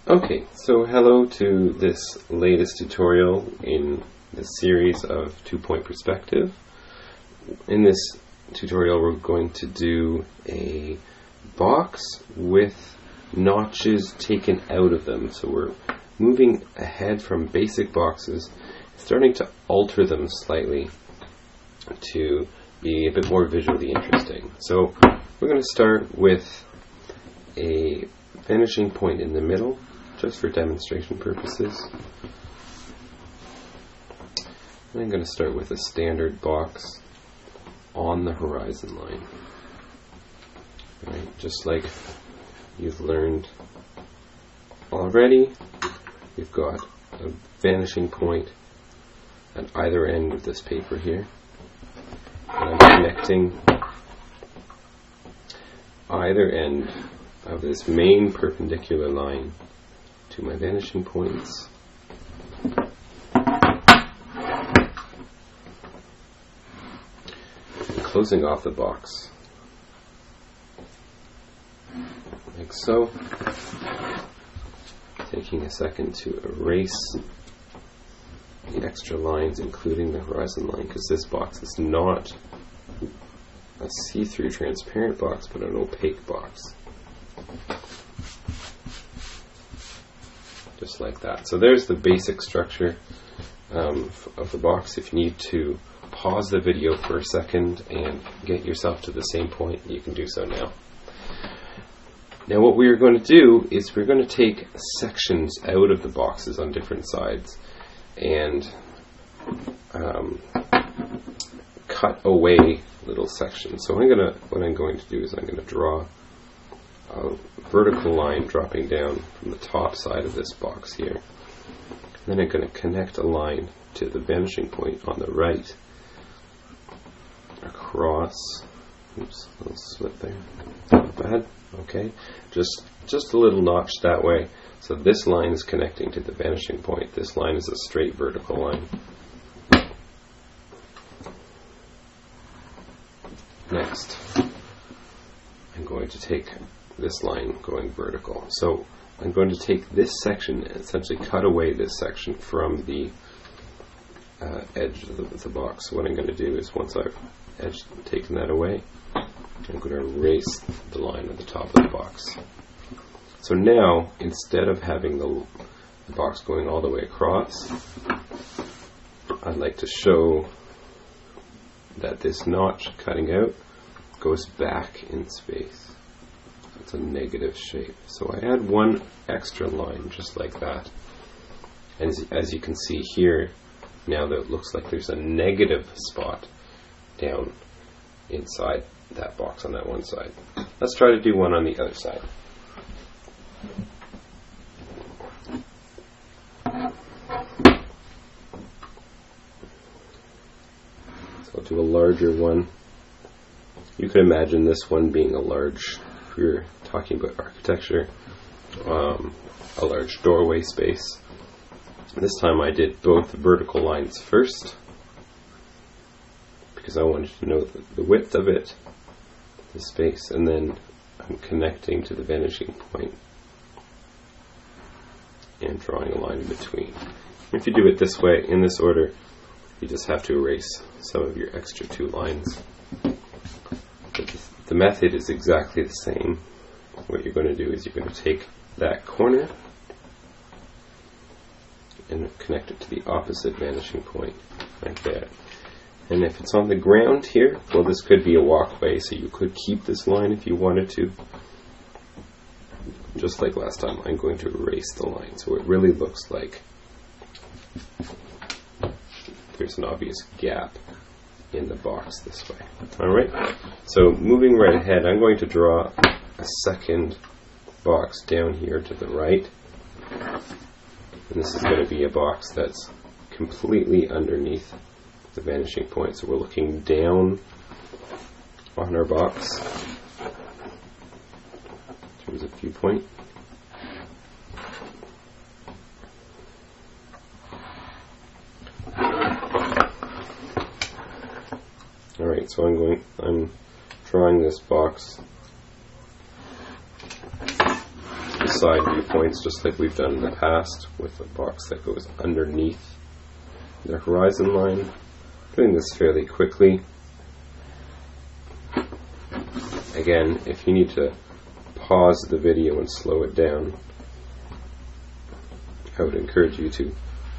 Okay, so hello to this latest tutorial in the series of 2-point perspective. In this tutorial we're going to do a box with notches taken out of them. So we're moving ahead from basic boxes, starting to alter them slightly to be a bit more visually interesting. So we're going to start with a vanishing point in the middle, just for demonstration purposes. And I'm going to start with a standard box on the horizon line. Right, just like you've learned already, we've got a vanishing point at either end of this paper here. And I'm connecting either end of this main perpendicular line to my vanishing points. And closing off the box like so. Taking a second to erase the extra lines, including the horizon line, because this box is not a see-through transparent box, but an opaque box. Just like that. So there's the basic structure of the box. If you need to pause the video for a second and get yourself to the same point, you can do so now. Now what we are going to do is we're going to take sections out of the boxes on different sides and cut away little sections. So what I'm going to do is I'm going to draw a vertical line dropping down from the top side of this box here. And then I'm going to connect a line to the vanishing point on the right across. Oops, a little slip there. Not bad. Okay, just a little notch that way. So this line is connecting to the vanishing point. This line is a straight vertical line. Next, I'm going to take this line going vertical. So I'm going to take this section and essentially cut away this section from the edge of the box. So what I'm going to do is once I've taken that away, I'm going to erase the line at the top of the box. So now, instead of having the box going all the way across, I'd like to show that this notch cutting out goes back in space. It's a negative shape. So I add one extra line just like that. And as you can see here, now that it looks like there's a negative spot down inside that box on that one side. Let's try to do one on the other side. So I'll do a larger one. You can imagine this one being a large, if you're talking about architecture, a large doorway space. This time I did both vertical lines first, because I wanted to know the width of it, the space, and then I'm connecting to the vanishing point and drawing a line in between. If you do it this way, in this order, you just have to erase some of your extra two lines. But the method is exactly the same. What you're going to do is you're going to take that corner and connect it to the opposite vanishing point, like that. And if it's on the ground here, well, this could be a walkway, so you could keep this line if you wanted to. Just like last time, I'm going to erase the line, so it really looks like there's an obvious gap in the box this way. Alright, so moving right ahead, I'm going to draw a second box down here to the right. And this is going to be a box that's completely underneath the vanishing point. So we're looking down on our box in terms of viewpoint. Alright, so I'm drawing this box side viewpoints, just like we've done in the past, with a box that goes underneath the horizon line. Doing this fairly quickly. Again, if you need to pause the video and slow it down, I would encourage you to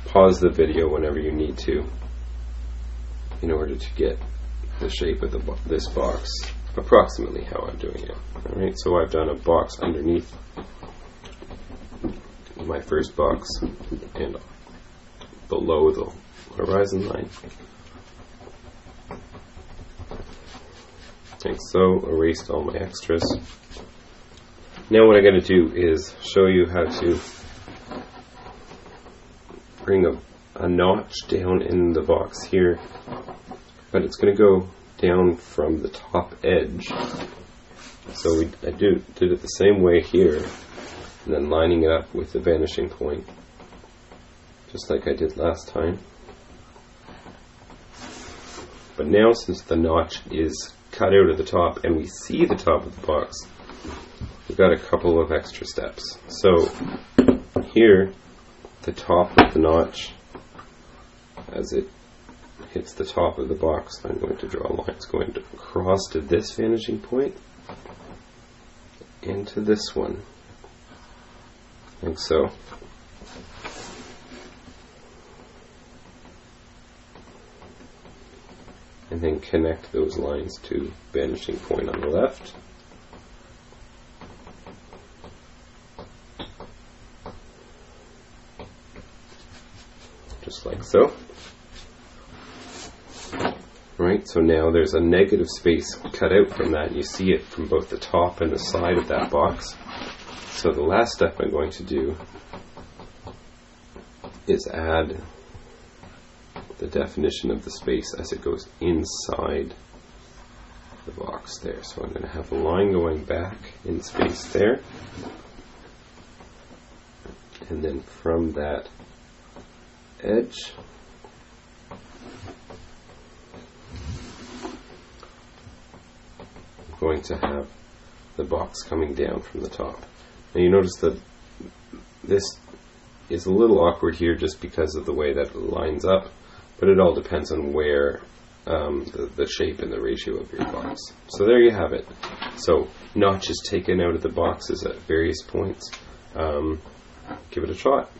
pause the video whenever you need to in order to get the shape of this box approximately how I'm doing it. Alright, so I've done a box underneath my first box and below the horizon line. Like so, erased all my extras. Now what I'm going to do is show you how to bring a notch down in the box here, but it's going to go down from the top edge. So I did it the same way here, and then lining it up with the vanishing point, just like I did last time. But now, since the notch is cut out of the top and we see the top of the box, we've got a couple of extra steps. So here, the top of the notch, as it hits the top of the box, I'm going to draw lines going across to this vanishing point and to this one, like so. And then connect those lines to vanishing point on the left. Just like so. Right, so now there's a negative space cut out from that. You see it from both the top and the side of that box. So the last step I'm going to do is add the definition of the space as it goes inside the box there. So I'm going to have a line going back in space there, and then from that edge I'm going to have the box coming down from the top. Now you notice that this is a little awkward here just because of the way that it lines up, but it all depends on where the shape and the ratio of your box. So there you have it. So notches taken out of the boxes at various points. Give it a shot.